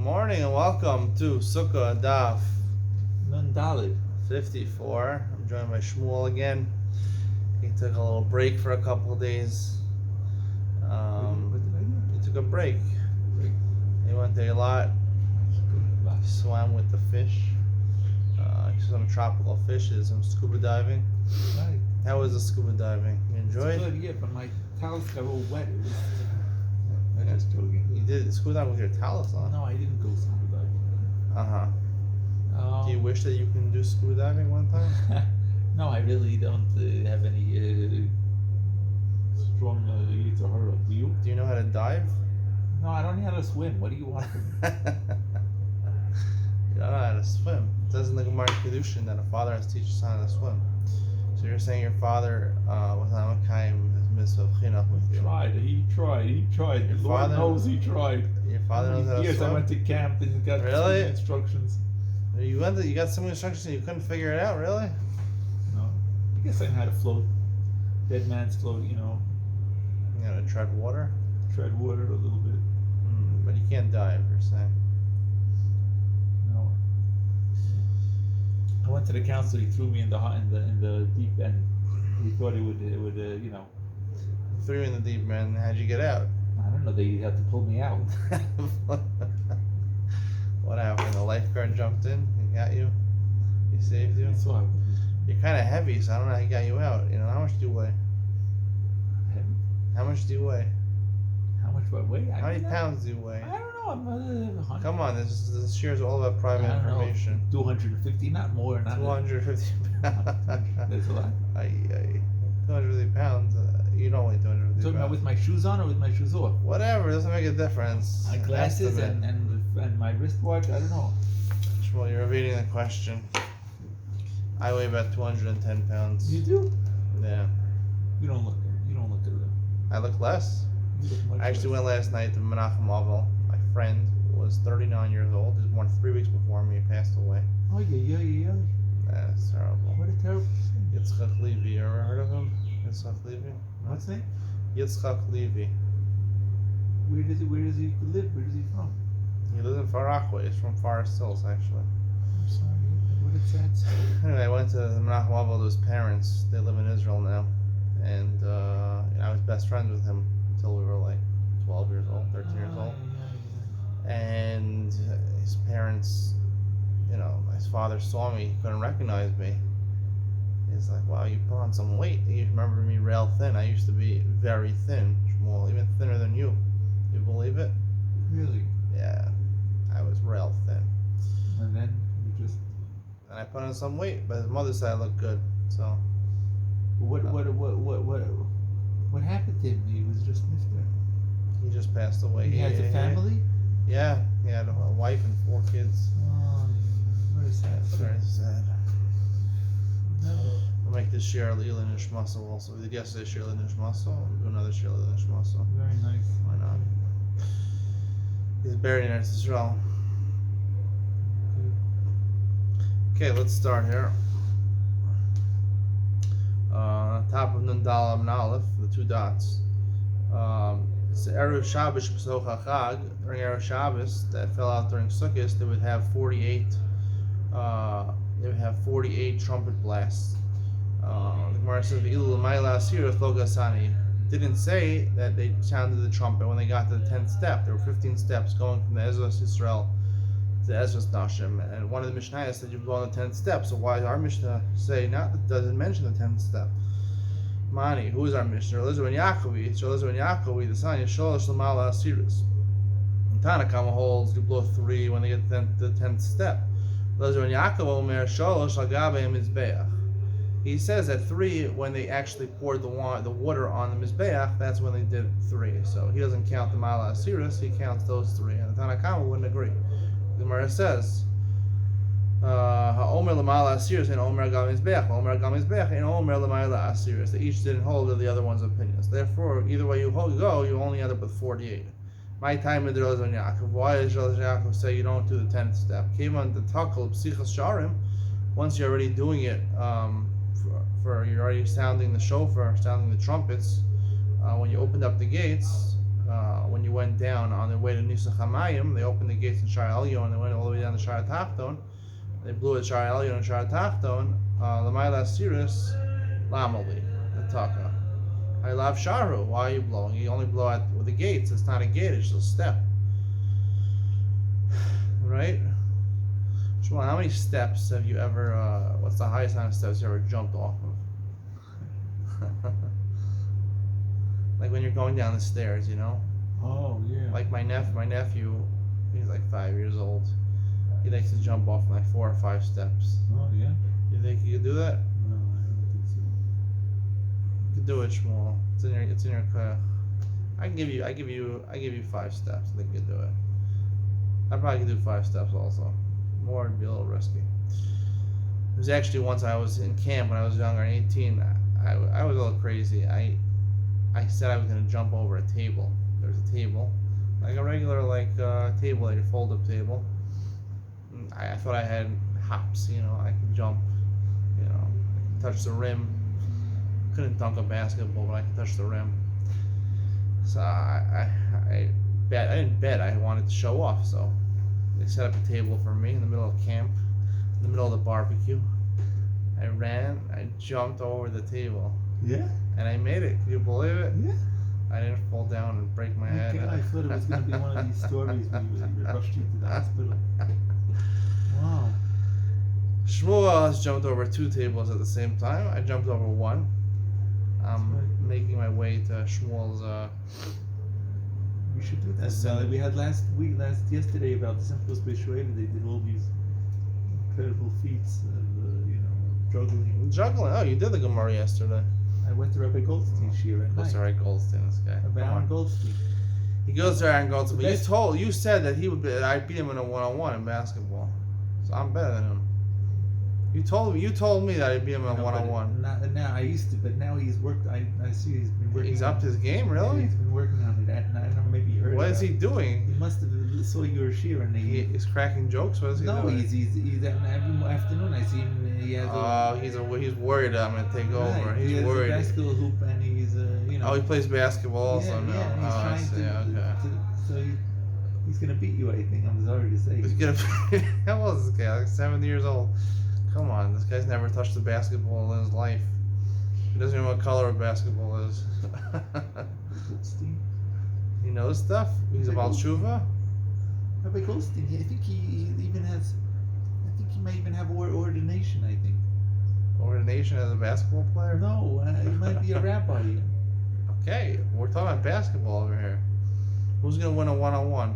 morning and welcome to Sukkah Daf Nun Dalid. 54. I'm joined by Shmuel again. He took a little break for a couple of days. What did I do? He took a break. He went to Eilat. He swam with the fish. Some tropical fishes, some scuba diving. Right. How was the scuba diving? You enjoyed? It's good, yeah, but my towels got all wet. It was. I'm just joking. You did scuba diving with your towels on? No, I didn't go scuba diving. Do you wish that you can do scuba diving one time? No, I really don't have any strong yetzer hara. Do you? Do you know how to dive? No, I don't know how to swim. What do you want from me? You don't know how to swim. It says in the Gemara Kedushin that a father has to teach his son how to swim. So you're saying your father was not Makayim his mitzvah of chinuch with you? He tried. Your The Lord father- knows he tried. Your father knows how to Yes, swim? I went to camp and got Really? swimming instructions. You got some instructions and you couldn't figure it out, really? No, I guess I know how to float. Dead man's float, You gotta tread water? tread water a little bit. But you can't dive, you're saying. No. I went to the council. He threw me in the deep end. He thought it would Threw you in the deep end. How'd you get out? I don't know. They had to pull me out. What happened? The lifeguard jumped in and got you? He saved you? So I wouldn't. You're kind of heavy, so I don't know how he got you out. How much do you weigh? How much do you weigh? How much do I weigh? How many pounds do you weigh? I don't know. I'm 100. Come on, this share is all about private I don't know, information. 250, not more. Not 250 pounds. That's a lot. 250 pounds. You don't weigh 250 Talking pounds. about with my shoes on or with my shoes off? Whatever, doesn't make a difference. My glasses Estimate. and my wristwatch. I don't know. Well, you're evading the question. I weigh about 210 pounds. You do? Yeah. You don't look at it. I look less. You look much I actually less. went last night to Menachem Avel. My friend was 39 years old. He was born 3 weeks before me. He passed away. Oh yeah. That's terrible. What a terrible thing. Yitzchak Levy. You ever heard of him? Yitzchak Levy? What's his name? Yitzchak Levy. Where does he live? Where is he from? He lives in Far Rockaway. He's from Forest Hills, actually. I'm sorry. What a sad story. Anyway, I went to Menachem Avel to his parents. They live in Israel now. And I was best friends with him until we were like 12 years old, 13 years old. And his parents, his father saw me, he couldn't recognize me. He's like, wow, you put on some weight. You remember me real thin. I used to be very thin, Shmuel, even thinner than you. You believe it? Really? Yeah, I was real thin. And then you just. And I put on some weight, but his mother said I looked good, so. What happened to him? He was just Mr. He just passed away. He has a family? Yeah, he had a wife and 4 kids. Oh, what a sad That's story. very sad. No. We'll make this share Leland and Shmuel also. We did yesterday share Leland and Shmuel. We'll do another share Leland and Shmuel. Very nice. Why not? He's buried in Eretz Israel. Okay, let's start here. Top of Nun Daled Amud Aleph, the 2 dots. It's the Erev Shabbos B'Soch HaChag. During Erev Shabbos that fell out during Sukkot, they would have 48. They would have 48 trumpet blasts. The Gemara says, "V'ilu l'mayla asira thlogasani." Didn't say that they sounded the trumpet when they got to the 10th step. There were 15 steps going from the Ezras Yisrael to Ezras Nashim, and one of the Mishnayos said you go on the 10th step. So why does our Mishnah say doesn't mention the 10th step? Mani, who is our Mishnah? Elizabeth ben Yaakov. So Elizabeth ben Yaakov, the son of Sholosh l'mayla asiras. Tanakama holds you blow 3 when they get to the 10th step. Elizabeth ben Yaakov omer Sholosh l'gabe mizbeach. He says that 3 when they actually poured the water on the mizbeach. That's when they did 3. So he doesn't count the mala asiras. He counts those 3. And the Tanakama wouldn't agree. The Gemara says, "Ha'omer l'mala asiras and omer gal mizbeach, omer gal mizbeach and omer l'mayla asiras." They each didn't hold of the other one's opinions. Therefore, either way you go, you only end up with 48. My time with Elizabeth ben Yaakov. Why does Elizabeth ben Yaakov say you don't do the 10th step? Came on the tackle psichas sharim. Once you're already doing it, you're already sounding the shofar, sounding the trumpets. When you opened up the gates, when you went down on the way to Nisa Chamayim, they opened the gates in Shar Elyon and they went all the way down to Shar Tachton. They blew at Shar Elyon and Shar Tachton. L'mayla Siris, Lamali, the Taka. I love Sharu. Why are you blowing? You only blow at with the gates. It's not a gate. It's just a step. Right? Shmuel, how many steps have you ever? What's the highest amount of steps you ever jumped off of? Like when you're going down the stairs, you know. Oh yeah. Like my nephew, he's like 5 years old. He likes to jump off like 4 or 5 steps. Oh yeah. You think you could do that? No, I don't think so. You could do it, Shmuel. It's in your I give you 5 steps. I think you could do it. I probably could do 5 steps also. More would be a little risky. It was actually once I was in camp when I was younger, 18. I was a little crazy. I said I was gonna jump over a table. There's a table, like a regular table, like a fold-up table. I thought I had hops, you know. I could jump, you know. I could touch the rim. Couldn't dunk a basketball, but I could touch the rim. So I didn't bet. I wanted to show off. So they set up a table for me in the middle of camp, in the middle of the barbecue. I ran. I jumped over the table. Yeah. And I made it. Can you believe it? Yeah. I didn't fall down and break my head. I thought it was going to be one of these stories where you rushed you to the hospital. Wow. Shmuel has jumped over 2 tables at the same time. I jumped over 1. I'm making my way to Shmuel's. We should do that. We had yesterday about the simplest Bishway. They did all these incredible feats of, juggling. Juggling. Oh, you did the gemara yesterday. I went to Rabbi Goldstein shir at What's night. Rabbi Goldstein? This guy. Rabbi Goldstein. He goes there and goes. But you said that he would. I beat him in a 1-on-1 in basketball. So I'm better than him. You told me that I beat him in a 1-on-1. Now I used to, but now he's worked. I see he's been working. He's upped his game, really. Yeah, he's been working on it. I don't know. Maybe you heard. What is he doing? He must have saw your shir and he's cracking jokes. What is he doing? No, he's every afternoon I see him. He has he's worried I'm gonna take over. Right, He's he has worried. A basketball hoop and he's Oh, he plays basketball also now. Yeah, he's trying so he's gonna beat you. I think. I'm sorry to say. He's gonna. How old is this guy? Like 70 years old. Come on, this guy's never touched a basketball in his life. He doesn't even know what color a basketball is. He knows stuff. He's about tshuva. Rabbi Goldstein. I think he even has. I think he may even have ordination. I think. Ordination as a basketball player? No, he might be a rabbi. Okay, we're talking about basketball over here. Who's gonna win a 1-on-1?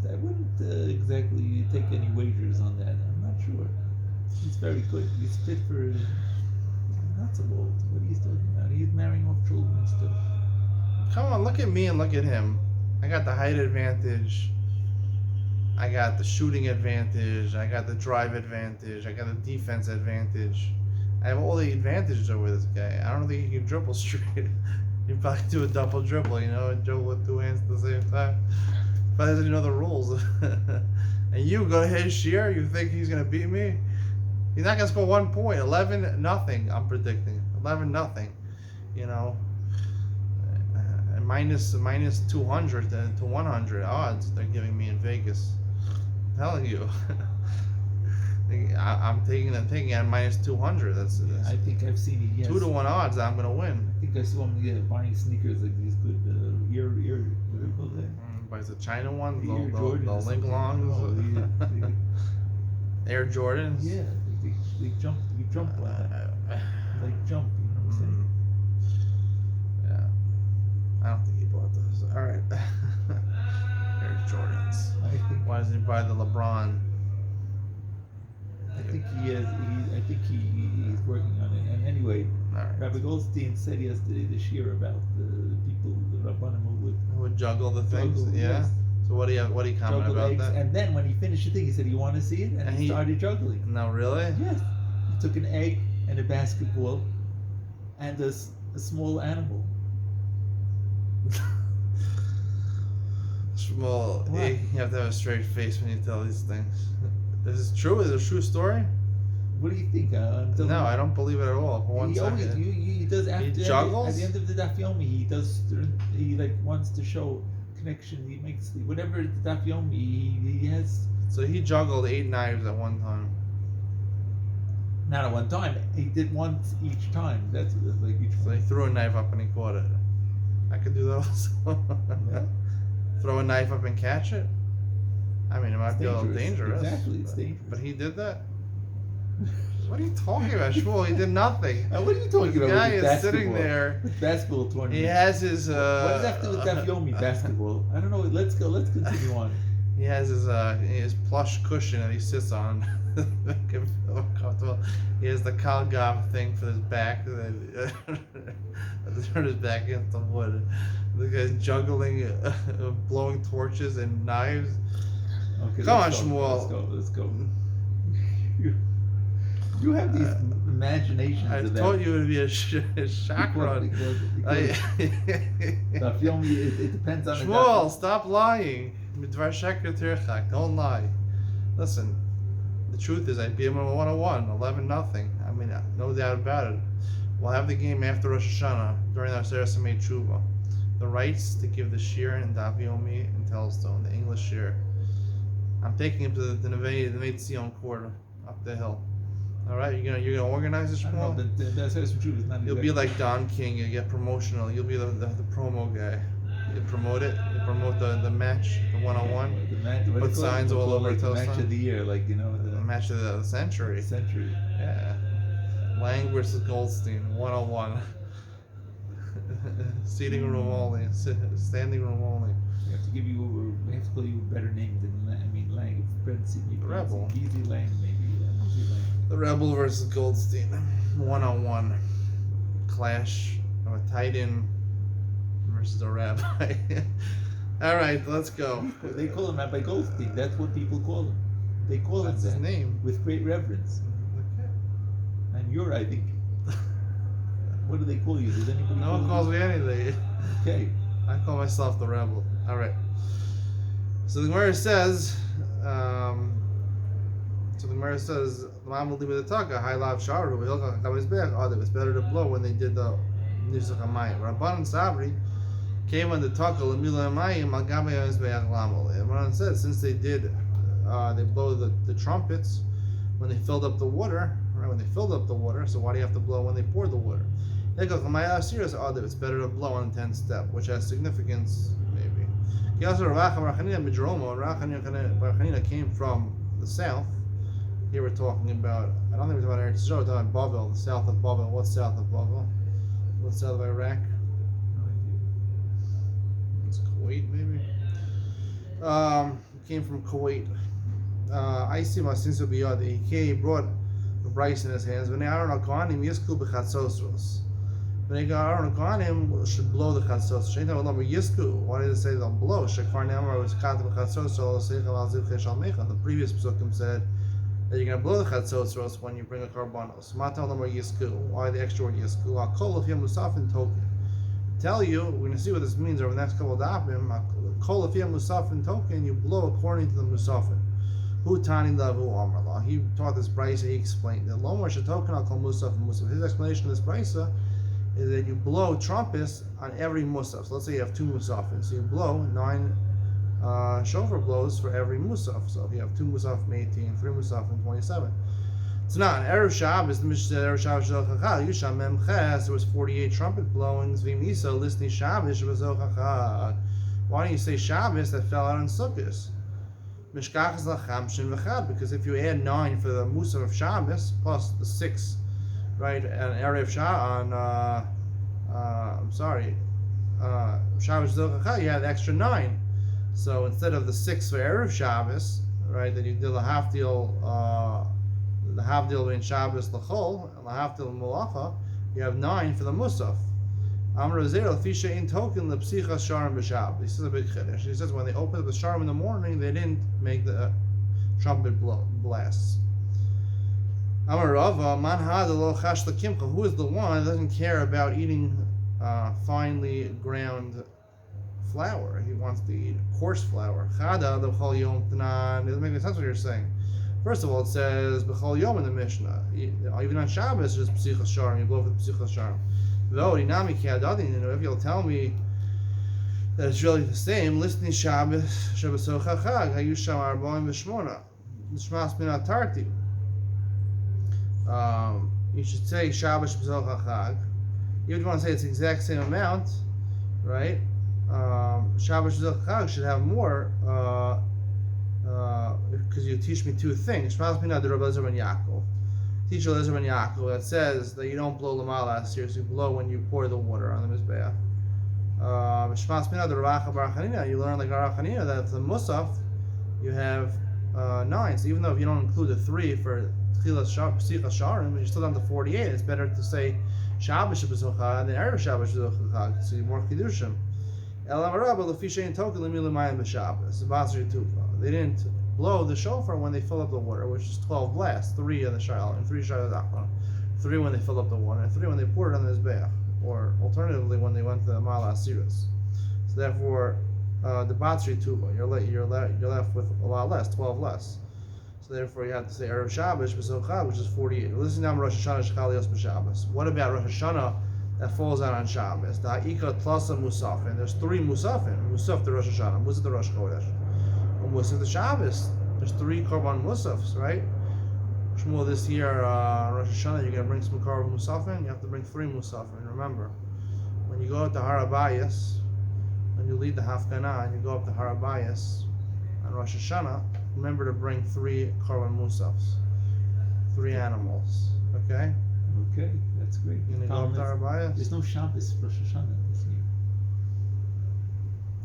I wouldn't exactly take any wagers on that. I'm not sure. He's very good. He's fit for. Not so old. What he's talking about? He's marrying off children and stuff. Come on, look at me and look at him. I got the height advantage. I got the shooting advantage. I got the drive advantage. I got the defense advantage. I have all the advantages over this guy. I don't think he can dribble straight. You probably do a double dribble, and dribble with 2 hands at the same time. Probably doesn't know the rules. And you go ahead, Shear. You think he's gonna beat me? He's not gonna score 1 point. 11-0. I'm predicting 11-0. And minus 200 to 100 odds they're giving me in Vegas. I'm telling you. I'm taking at minus 200. That's I think I've seen it. Yes. 2-1 odds. I'm gonna win. I think I saw him buying sneakers like these good ear. What do you call that? Buys the China ones, the Jordans, Linglongs, Air Jordans. Yeah, they jump. You jump like that. Like jump. You know what I'm saying? Yeah. I don't think he bought those. All right. Air Jordans. I think. Why doesn't he buy the LeBron? I think he is. I think he's working on it. And anyway, right. Rabbi Goldstein said yesterday this year about the people, the Rabbanim who would juggle the things. Juggle, yeah. Yes. So what do you comment about eggs. that? And then when he finished the thing, he said, "You want to see it?" And he started juggling. No, really? Yes. He took an egg and a basketball, and a small animal. Shmuel, you have to have a straight face when you tell these things. Is this true? Is it a true story? What do you think? No, I don't believe it at all. For one he always second. he does after juggles? at the end of the Daf Yomi. He like wants to show connection. He makes whatever the Daf Yomi he has. So he juggled 8 knives at one time. Not at one time. He did once each time. That's like each. So he threw a knife up and he caught it. I could do those. Yeah. Throw a knife up and catch it. I mean, it might be a little dangerous. Exactly, it's dangerous. But he did that. What are you talking about, Shmuel? He did nothing. What are you talking This about? guy with is sitting basketball? there. With basketball tournament. He has his. What does that have to do with Daf Yomi basketball? I don't know. Let's go. Let's continue on. He has his plush cushion that he sits on. Make him feel comfortable. He has the Kalgav thing for his back. That turn his back against the wood. The guy's juggling, blowing torches and knives. Okay, Come on, let's go. Shmuel. Let's go. You have these imaginations. I told you it would be a shock run. Daf Yomi, it depends on Shmuel, stop lying. Midvar sheker tirchak. Don't lie. Listen, the truth is I beat him on 101, 11-0. I mean, no doubt about it. We'll have the game after Rosh Hashanah during our Seres Mei Tshuva. The rights to give the shir and Daf Yomi and Telstone, the English shir. I'm taking him to the Neve Tzion court up the hill. All right, you're gonna organize this, Shmuel? You'll be like Don King. You get promotional. You'll be the promo guy. You promote it. You promote the match, the 101. Put signs all over the match Telstone. of the year, like The match of the century. Century. Yeah. Lang versus Goldstein, 101. Seating room only. Standing room only. We have to call you a better name than Lang. Rebel. Easy Lang, maybe. Easy Lang. The Rebel versus Goldstein, 101. Clash of a tight end versus a rabbi. All right, let's go. They call him Rabbi Goldstein. That's what people call him. They call That's him his that name. with great reverence. Okay. And you're, I think. What do they call you? Does anybody No call one you? calls me anything. Okay. I call myself the Rebel. All right. So the Gemara says. It's better to blow when they did the Nisuch HaMayim. Rabban Sabri came on the Taka L'Mila HaMayim Al Gabei HaMizbeach Lamal. Rabban said since they did, they blow the trumpets when they filled up the water, right? When they filled up the water, so why do you have to blow when they poured the water? It's better to blow on the 10th step, which has significance, maybe. Rachanina came from the south. Here we're talking about, I don't think we're talking about Eretz Yisrael, we're talking about Bavel, the south of Bavel. What's south of Bavel? What's south of Iraq? It's Kuwait, maybe? Came from Kuwait. I see my since he brought the Bryce in his hands. When Aaron Kohanim Yisku b'chatzosros. When Aaron Kohanim should blow the chatzos. Sheinta Olam Yisku. Why did it say they'll blow? Shekfar Ne'amar was kat b'chatzos. The previous psukim said that you're going to blow the chatzos when you bring a karbanos. Mata Olam Yisku. Why the extra word Yisku? Kol of him musafin token. Tell you, we're going to see what this means over the next couple of dapim. Kol of him musafin token. You blow according to the musafin. Hu Tani Lavu Amrullah. He taught this brisa. He explained that Lomar Shatokan Al Kol Musaf and Musaf. His explanation of this brisa is that you blow trumpets on every musaf. So let's say you have 2 musafin. So you blow 9 shofar blows for every musaf. So if you have 2 musaf 18, 3 musaf 27. It's not Erev Shabbos. The Mishnah said Erev Shabbos Shel Chachal. Yusha Mem Ches. There was 48 trumpet blowings. Vim Isa Lisni Shabbos Shel Chachal. Why don't you say Shabbos that fell out on Sukkot? Because if you add 9 for the Musaf of Shabbos plus the 6, right, and Erev Shabbos on Shabbos Zochacha, you have the extra 9. So instead of the 6 for Erev Shabbos, right, then you did the half-deal between Shabbos L'chol and the half-deal Malacha, you have 9 for the Musaf. Amar Zera Fisha in token the Psicha Sharim B'Shab. This is a big chiddush. He says when they opened up the Sharim in the morning, they didn't make the trumpet blasts. Amar Rava Man Had Lo Chash L'Kimcha. Who is the one that doesn't care about eating finely ground flour? He wants to eat coarse flour. Chada the Chol Yom Tanan. Doesn't make any sense what you're saying. First of all, it says B'chol Yom in the Mishnah. Even on Shabbos, it's Psichas Sharim. You blow for the Psichas Sharim. Though Inami Kiadadin, if you'll tell me that it's really the same, listening Shabbos Succah Chag Hayusham Arboim B'Shmona Nishmas Minat Tarti. You should say Shabbos Succah Chag. Even if you want to say it's the exact same amount, right? Shabbos Succah Chag should have more. Because you teach me two things. Shmas Minat Rabbi Eliezer ben Yaakov. Teach Eliezer ben Yaakov that says that you don't blow Lamala series, you blow when you pour the water on the Mizbeach. Shmas Minat Rabbi Bar Chanina, you learn like Bar Chanina that for the Musaf you have 9. So even though if you don't include the 3 for Tchilas Psichas Sharim, you're still down to 48. It's better to say Shabbos Succah than Erev Shabbos Succah, so you more Kiddushim. They didn't blow the shofar when they filled up the water, which is 12 blasts, 3 in the shayla and 3 shayla dachman, 3 when they filled up the water, and 3 when they poured it on the mizbeach, or alternatively when they went to the mala asiras. So therefore, the batzri tuva, you're left with a lot less, 12 less. So therefore, you have to say erev Shabbos b'sochad, which is 48. Listen now, Rosh Hashanah shechalios b'Shabbos. What about Rosh Hashanah that falls out on Shabbos? The ha'ika tlasa musafin. There's 3 musafin. Musaf the Rosh Hashanah, musaf the Rosh Chodesh. Musaf the Shabbos. There's 3 korban musafs, right? Shmuel, this year, Rosh Hashanah, you're going to bring some korban musafin. You have to bring 3 musafin. Remember, when you go up to Harabayas, when you lead the Hafganah and you go up to Harabayas on Rosh Hashanah, remember to bring 3 korban musafs, 3 animals. Okay? Okay, that's great. You're going to go up to Harabayas? There's no Shabbos Rosh Hashanah this year.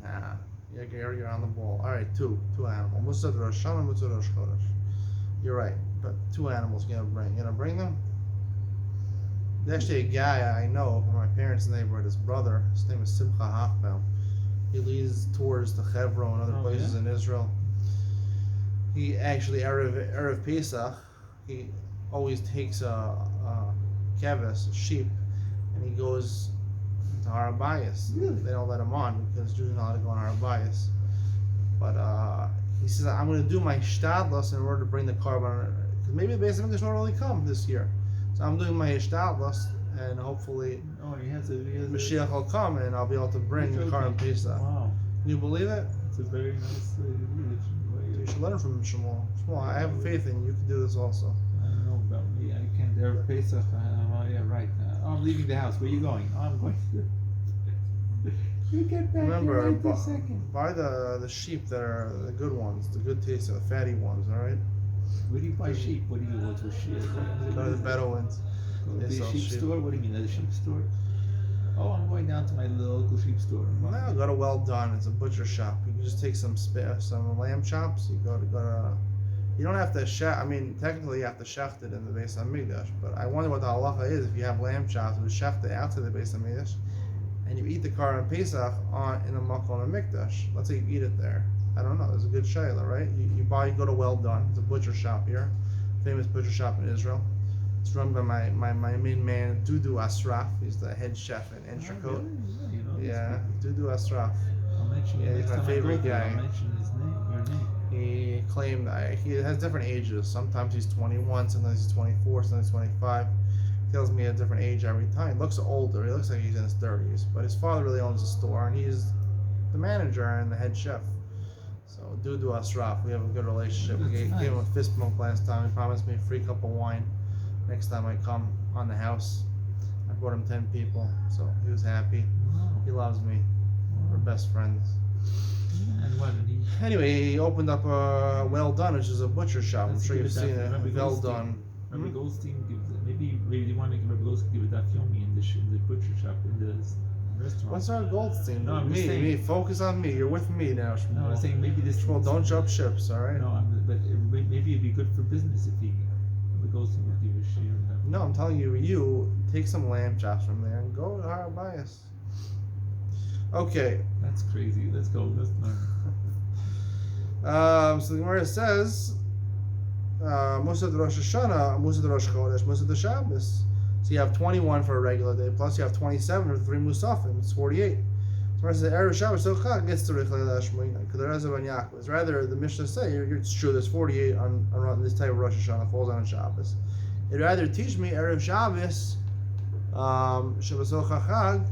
Nah. You're on the ball. All right, 2 animals. Musaf Rosh Hashanah, Musaf Rosh Chodesh. You're right, but 2 animals you're gonna bring them. There's actually a guy I know from my parents' neighborhood. His brother, his name is Simcha Hachbel. He leads tours to Hebron and other places in Israel. He actually erev Pesach, he always takes a keves, a sheep, and he goes to Harabayas. Really? They don't let him on because Jews are not allowed to go on Harabayas. But he says, I'm going to do my shtadlus in order to bring the korban, because maybe the Beis Hamikdash won't really come this year. So I'm doing my shtadlus, and hopefully Mashiach will come, and I'll be able to bring the korban Pesach. Wow. Can you believe it? It's a very nice religion. You should learn from Shmuel. Shmuel, I have faith in you. You can do this also. I don't know about me. I can't erev Pesach. Yeah, right. I'm leaving the house. Where are you going? Oh, I'm going to... You get back Remember, here right this second. buy the sheep that are the good ones, the good tasting, the fatty ones, alright? Where do you buy sheep? What do you go to a sheep? Go to the Bedouins. Go to They the sell sheep sheep. store? What do you mean, at a sheep store? Oh, I'm going down to my local sheep store. No, go to Well Done. It's a butcher shop. You can just take some lamb chops. You go to you don't have to shecht. I mean, technically you have to shecht it in the Beis Hamikdash, but I wonder what the halacha is if you have lamb chops and shecht it out to the Beis Hamikdash, and you eat the korban Pesach in the Makom Hamikdash. Let's say you eat it there. I don't know. There's a good shayla, right? You go to Well Done. It's a butcher shop here, famous butcher shop in Israel. It's run by my main man Dudu Asraf. He's the head chef in Entrecôte. Yeah, Dudu Asraf. I'll mention He's my favorite guy. I'll mention his name, your name. He claimed he has different ages. Sometimes he's 21, sometimes he's 24, sometimes he's 25. He tells me a different age every time. He looks older. He looks like he's in his 30s. But his father really owns the store, and he's the manager and the head chef. So Dudu Asraf, we have a good relationship. We gave him a fist bump last time. He promised me a free cup of wine next time I come on the house. I brought him 10 people, so he was happy. Wow. He loves me. We're best friends. Yeah, and what? And he, Anyway, he opened up a Well Done, which is a butcher shop. I'm sure you've seen it. Well Done. Rabbi Goldstein gives maybe they want to give Rabbi Goldstein give a Daf Yomi in the butcher shop in the restaurant. What's our Goldstein? No, I'm just saying. Me. Focus on me. You're with me now, Shmuel. No, I'm saying maybe this. Shmuel, don't jump ships, all right? No, but maybe it'd be good for business if Rabbi Goldstein would give a share. No, I'm telling you, you take some lamb chops from there and go to Harabayas. Okay. That's crazy. Let's go. Let's learn. So the Gemara says, Musad Rosh Hashanah, Musad Rosh Chodesh, Musad the Shabbos. So you have 21 for a regular day, plus you have 27 for 3 Musafim. It's 48. So Whereas the Erev Shabbos Sukkah gets to Richla Shmuel because the rest of Yaakov is rather the Mishnah say it's true. There's 48 on this type of Rosh Hashanah falls on Shabbos. It rather teach me Erev Shabbos, Shabbos Chag.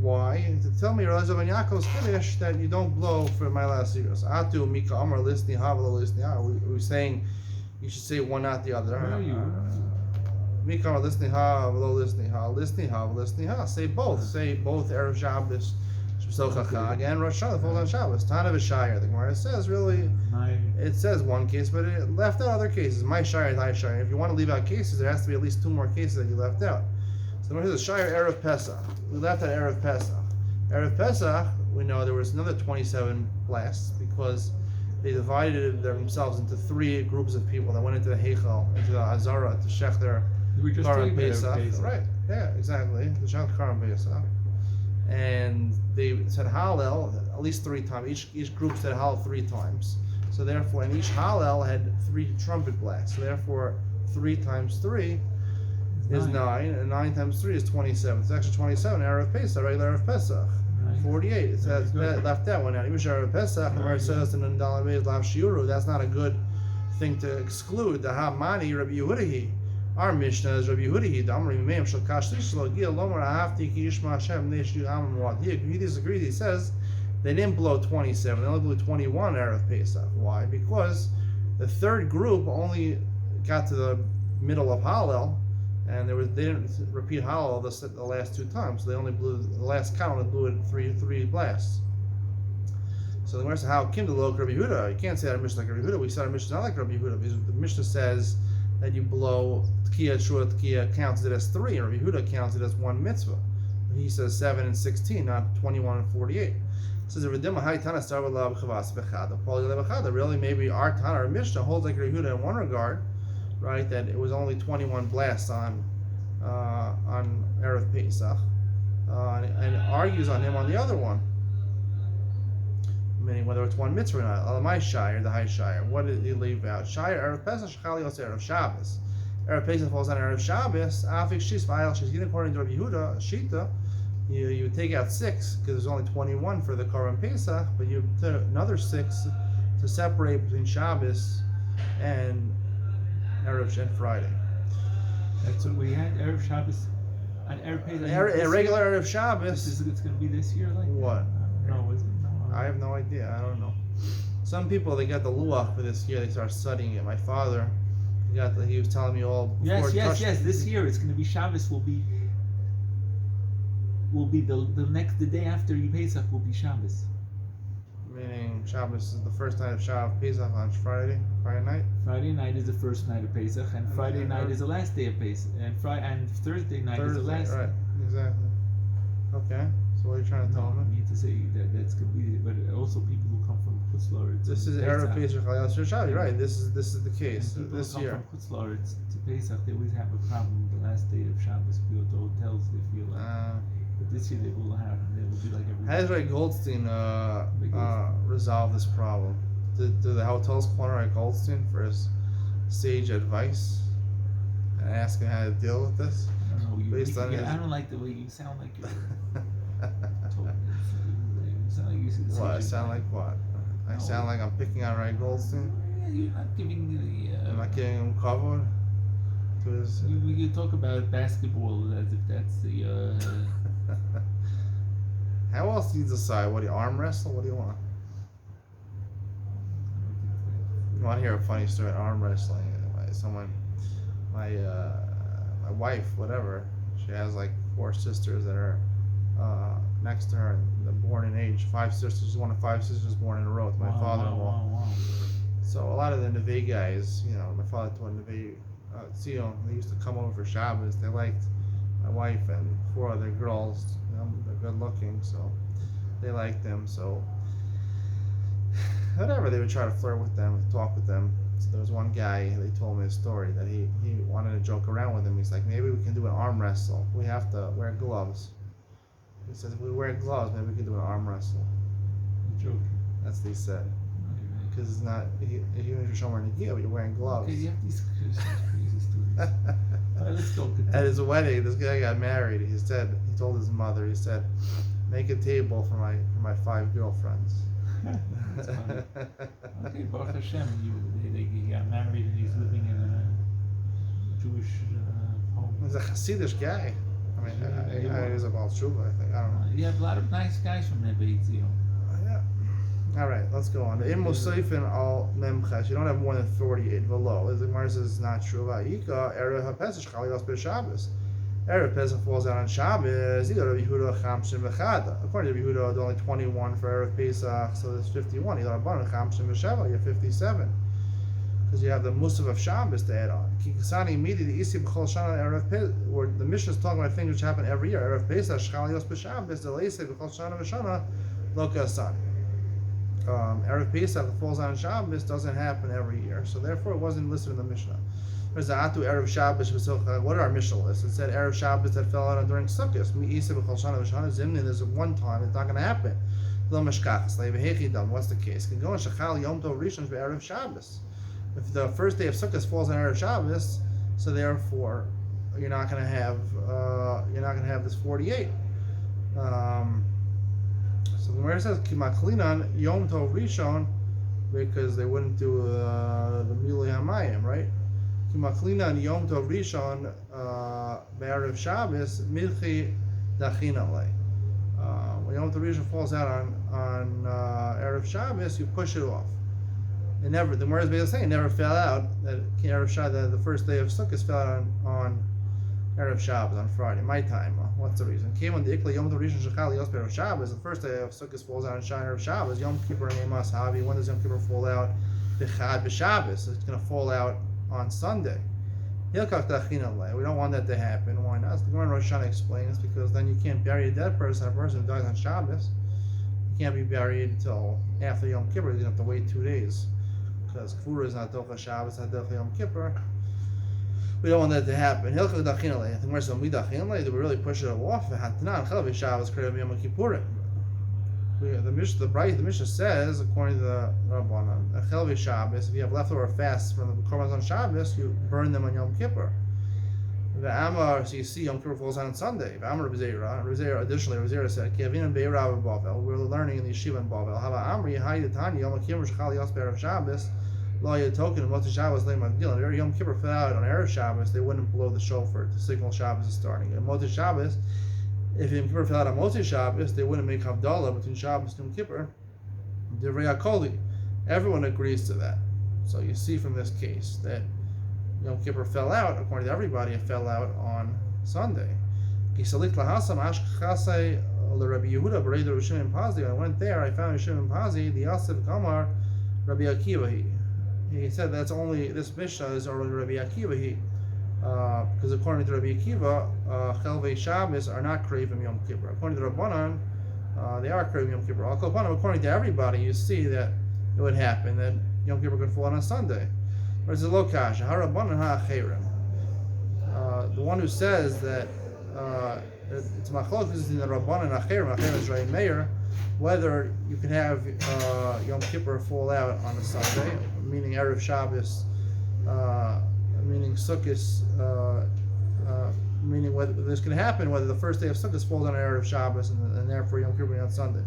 Why? To tell me Rav Yaakov's finish that you don't blow for my last years. Atu Mika Amar Lisni Havalo Lisni. We're saying you should say one, not the other. Mika Amar Lisni Havalo Lisni Ha Lisni Ha Lisni Ha. Say both. Say both Erev Shabbos, Shabbos Chag, and Rosh Hashanah falls on Shabbos. Tana v'Shayir. The Gemara says really. It says one case, but it left out other cases. My Shayir, thy Shayir. If you want to leave out cases, there has to be at least 2 more cases that you left out. So the Gemara says Shayir Erev Pesach. We left at Erev Pesach. Erev Pesach, we know there was another 27 blasts because they divided themselves into 3 groups of people that went into the Heichal, into the Azara to shech their Karan Pesach. Right? Yeah, exactly. The shech Karan Pesach, and they said Hallel at least 3 times. Each group said Hallel 3 times. So therefore, and each Hallel had 3 trumpet blasts. So therefore, 3 times 3 is 9, and 9 times 3 is 27. It's actually 27. Erev Pesach, regular Erev Pesach. 48. It says left that one out. Even Erev Pesach, the Gemara says in Dalam Beis Lav Shiuru, that's not a good thing to exclude. The Hamani Rabbi Yehudahi. Our Mishnah is Rabbi Yehudahi. The Amri Meim Shal Kashlish Lo Gil Lomar Ahafti Ki Yishma Hashem Neishu Amam Wad. He disagrees. He says they didn't blow 27. They only blew 21 Erev Pesach. Why? Because the third group only got to the middle of Hallel. And they didn't repeat Hallel the last 2 times. So they only blew the last count. They blew it 3 blasts. So the Gemara says, "How Kim to look Rabbi Yehuda? You can't say that Mishnah like Rabbi Yehuda. We said our Mishnah not like Rabbi Yehuda because the Mishnah says that you blow Tkiya Shua Tkiya counts it as 3, and Rabbi Yehuda counts it as 1 mitzvah. He says 7 and 16, not 21 and 48. It says really maybe our Tana or Mishnah holds like Rabbi Yehuda in one regard. Right, that it was only 21 blasts on Erev Pesach, and argues on him on the other one, meaning whether it's 1 mitzvah or not. Alamai Shire, the high Shire. What did he leave out? Shire Erev Pesach, Shechalios Erev Shabbos. Erev Pesach falls on Erev Shabbos. Afik Shis Vayel Shis. According to Rabbi Yehuda, Shita, you take out 6 because there's only 21 for the Korban Pesach, but you took another 6 to separate between Shabbos and Erev and Friday. That's what we had. Erev Shabbos and Erev Pesach. A regular Erev Shabbos. It's going to be this year, like what? No, is it? No. I have no idea. I don't know. Some people they got the luach for this year. They start studying it. My father, he was telling me all. Yes. This year it's going to be Shabbos. Will be the day after Pesach will be Shabbos. Meaning Shabbos is the first night of Shabbos, Pesach on Friday night. Friday night is the first night of Pesach, and Friday night is the last day of Pesach, and Thursday night is the last. Right, exactly. Okay, so what are you trying to tell me? I need to say that's going to be, but also people who come from Chutz La'aretz. This is Erev Pesach Chayal Shabbos. Right. This is the case this year. People who come from Chutz La'aretz to Pesach, they always have a problem. The last day of Shabbos, we go to hotels. They feel like. But this year they will be like every. How does Rabbi Goldstein resolve this problem? Do the hotels corner Rabbi Goldstein for his sage advice and ask him how to deal with this? I don't know. I don't like the way you sound like you're. You sound like you see the What? I sound like what? I sound like I'm picking on Rabbi Goldstein? Yeah, you're not giving the. I'm not giving him cover to his. You talk about basketball as if that's the. How else do you decide? What do you arm wrestle? What do you want? You want to hear a funny story? Arm wrestling. My wife, whatever. She has like 4 sisters that are next to her. They're born in age. 5 sisters. One of 5 sisters born in a row with my father-in-law. Wow. So a lot of the Neve guys, my father told Neve, Zion, they used to come over for Shabbos. They liked my wife and 4 other girls. They're good looking, so they liked them. So whatever, they would try to flirt with them, talk with them. So there was one guy, they told me a story that he wanted to joke around with him. He's like, maybe we can do an arm wrestle. We have to wear gloves. He says, if we wear gloves, maybe we can do an arm wrestle. You're joking. That's what he said. Because it's not, even if you're somewhere in the gear, but you're wearing gloves. Okay, you have these crazy stories. Let's go. At his wedding, this guy got married. He told his mother, he said, make a table for my 5 girlfriends. That's funny. Okay, Baruch Hashem, he got married and he's living in a Jewish home. He's a Hasidish guy. I mean, he was a Baal Tshuva, I think. I don't know. You have a lot of nice guys from Neve Yitzio. Yeah. All right, let's go on. The Im Musayfin al Memches. You don't have more than 48 below. As the Gemara says, it's not true. Va'ika Erev HaPesach Chalios B'Shabbos. Erev Pesach falls out on Shabbos. You go to Yehuda Chamshim V'Chada. According to Yehuda, it's only 21 for Erev Pesach, so there's 51. You go to Rabbanan Chamshim V'Sheva, you have 57. Because you have the Musaf of Shabbos to add on. Kikasani immediately Isi B'Chol Shana Erev Pesach, where the Mishnah is talking about things which happen every year. Erev Pesach Chalios B'Shabbos, the Leisei B'Chol Shana V'Shana, Lo Kasani. Erev Pesach falls on Shabbos doesn't happen every year, so therefore it wasn't listed in the Mishnah. There's the Atu Erev Shabbos V'Sukkah. What did our Mishnah list? It said Erev Shabbos that fell out during Sukkot. Mi Isa B'Chol Shana V'Shana Zimni. There's one time it's not going to happen. Lo Meshkachas Le'Vehechi Dam. What's the case? Can go in Shachal Yom Tov Rishon Erev Shabbos. If the first day of Sukkot falls on Erev Shabbos, so therefore you're not going to have this 48. So the Gemara says Kimaklinan Yom Tov Rishon, because they wouldn't do the Milei Hamayim, right? Kimaklinan Yom Tov Rishon Be'erev Shabbos Milchi Dachina Lei. When Yom Tov Rishon falls out on Erev Shabbos, you push it off. It never. The Gemara is basically saying it never fell out. That Erev Shabbos, that the first day of Sukkot fell out on Erev Shabbos on Friday. My time. What's the reason? Came when the Ikla Yom Tov Rishon Shechal Yos Erev Shabbos. The first day of Sukkot falls out on Erev Shabbos. Yom Kippur Nemas Havi. When does Yom Kippur fall out? B'Chad B'Shabbos. It's going to fall out on Sunday. Hilkach Dachina Lei. We don't want that to happen. Why not? The Gemara Rosh Hashanah explains because then you can't bury a dead person. A person who dies on Shabbos, you can't be buried until after Yom Kippur. You're going to have to wait 2 days. Because Kfura is not Docha Shabbos, not Docha Yom Kippur. We don't want that to happen. Hilchah Dachina Lei. I think we're so Midachina Lei. Do we really push it off? Hatanan Chalav Shabbos Krev Yom Kippurim. The Mishnah says, according to the Rabbanan, Chalav Shabbos. If you have leftover fasts from the korbanos on Shabbos, you burn them on Yom Kippur. The Amar, so you see Yom Kippur falls on Sunday. The Amar Rabbi additionally, Rabbi said, Kevin and Be'erav in Bavel. We're learning in the yeshiva in Bavel. Hava Amri, Hayatani, Yom Kippur, Shechal Yos Be'erav Shabbos, Lo Yatokin, and Motzi Shabbos, Leim Magdil. And Yom Kippur fell out on Erev Shabbos, they wouldn't blow the shofar to signal Shabbos is starting. And Motzi Shabbos, if Yom Kippur fell out on Motzi Shabbos, they wouldn't make Havdalah between Shabbos and Yom Kippur. Divrei HaKoli. Everyone agrees to that. So you see from this case that Yom Kippur fell out, according to everybody, it fell out on Sunday. I went there, I found Shimon Pazi, the Yosef Gamar, Rabbi Akiva. He said that's only, this Mishnah is only Rabbi Akiva. Because according to Rabbi Akiva, Chelvei Shabbos are not Krevim Yom Kippur. According to Rabbanan, they are Krevim Yom Kippur. According to everybody, you see that it would happen, that Yom Kippur could fall on a Sunday. Whereas the Lokash, Harabanan HaAcherim. The one who says that it's Machlokes in the Rabbanan HaAcherim, HaAcherim is Ray Meir, whether you can have Yom Kippur fall out on a Sunday, meaning Erev Shabbos, meaning Sukkot, meaning whether this can happen, whether the first day of Sukkot falls on Erev Shabbos and therefore Yom Kippur on Sunday.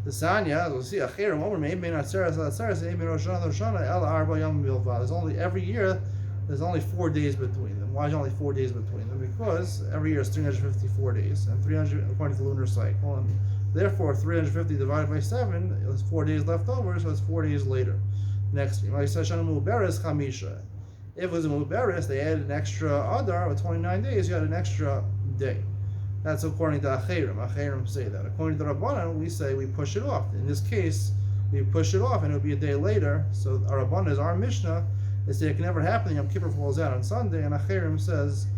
The Sanya, we'll see, Acherim, Omer, maybe not Saras, maybe Rosh Hashanah, El Arba Yom Bilvad. There's only, every year, there's only 4 days between them. Why is there only 4 days between them? Because every year is 354 days, and 300 according to the lunar cycle, and therefore 350 divided by 7 is 4 days left over, so it's 4 days later. Next year, if it was a Muberes, they added an extra Adar with 29 days, you had an extra day. That's according to Acherim. Acherim say that. According to Rabbanan, we say we push it off. In this case, we push it off and it would be a day later. So our Rabbanan is our Mishnah. They say it can never happen. Yom Kippur falls out on Sunday, and Acherim says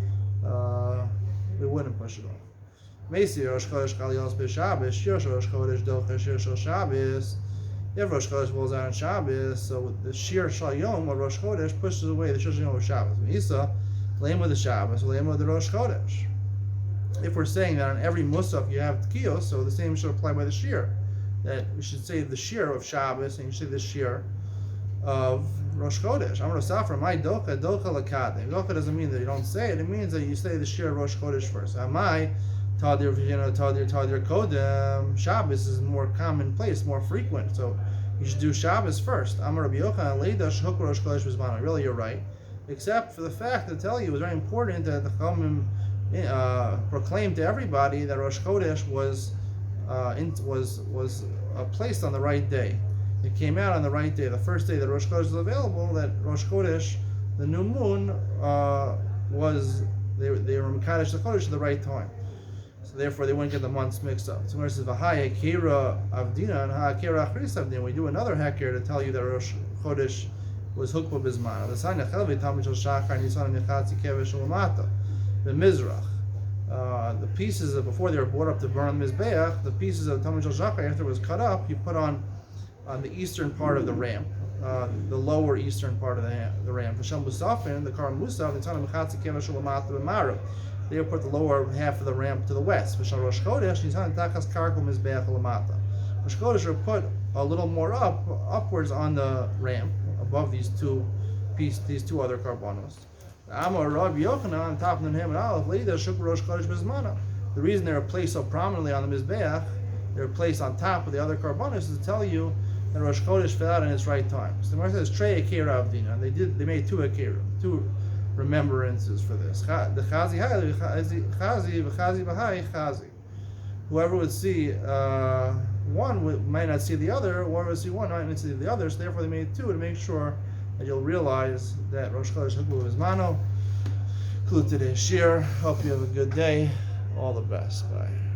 we wouldn't push it off. Meisi Rosh Chodesh Chal Yos B'Shabbos, Shir Rosh Chodesh Docha Shir Shal Shabbos. If Rosh Chodesh falls out on Shabbos, so the Shir Shal Yom or Rosh Chodesh pushes away the Shir Shal Yom of Shabbos. Meisa Lema the Shabbos, Lema the Rosh Chodesh. If we're saying that on every Musaf you have Tkiyos, so the same should apply by the Shir. That we should say the Shir of Shabbos and you should say the Shir of Rosh Chodesh. Amar Safra, my Docha, Docha Lakadeh. Docha doesn't mean that you don't say it, it means that you say the Shir of Rosh Chodesh first. Amai, Tadir Kodem. Shabbos is more commonplace, more frequent. So you should do Shabbos first. Amar Rabbi Yochanan Leida Shehuk Rosh Chodesh B'Zmano. Really, you're right, except for the fact that tell you it was very important that the Chachamim proclaimed to everybody that Rosh Chodesh was placed on the right day. It came out on the right day, the first day that Rosh Chodesh was available. That Rosh Chodesh, the new moon, was they were Mekadesh the Chodesh at the right time. So therefore, they wouldn't get the months mixed up. So when it says V'hai Hekera Avdina and Ha'Hekera Achris Avdina, we do another Heker to tell you that Rosh Chodesh was Hukba Bizmana. The sign of Chelvi Talmid Shel Shachar Nisan Nechatzi Kevesh Ulamata. The Mizrach. The pieces of, before they were brought up to burn on the Mizbeach, the pieces of Talmid Shel Shachar, after it was cut up, you put on the eastern part of the ramp, the lower eastern part of the ramp. V'Shel Musafin, the Kar Musaf, Nisan Nechatzi Kevesh Ulamata B'Marav. They would put the lower half of the ramp to the west. V'Shel Rosh Chodesh, Nisan Tachas Karkel Mizbeach Ulamata. Rosh Chodesh would put a little more upwards on the ramp, above these two other karbanos. Amar Rabbi Yochanan on top of the Ham and Aleph, Leida Shuk Rosh Chodesh B'Zmana. The reason they were placed so prominently on the Mizbeach, they were placed on top of the other karbanos, is to tell you that Rosh Chodesh fell out in its right time. So the Gemara says Trei Akira Avdina, and they made two remembrances for this. The Chazi V'Chazi B'Hai Chazi. Whoever would see one might not see the other, or would see one might not see the other. So therefore, they made two to make sure that you'll realize that Rosh Chodesh Hukbu Bizmano. Conclude today's shir. Hope you have a good day. All the best. Bye.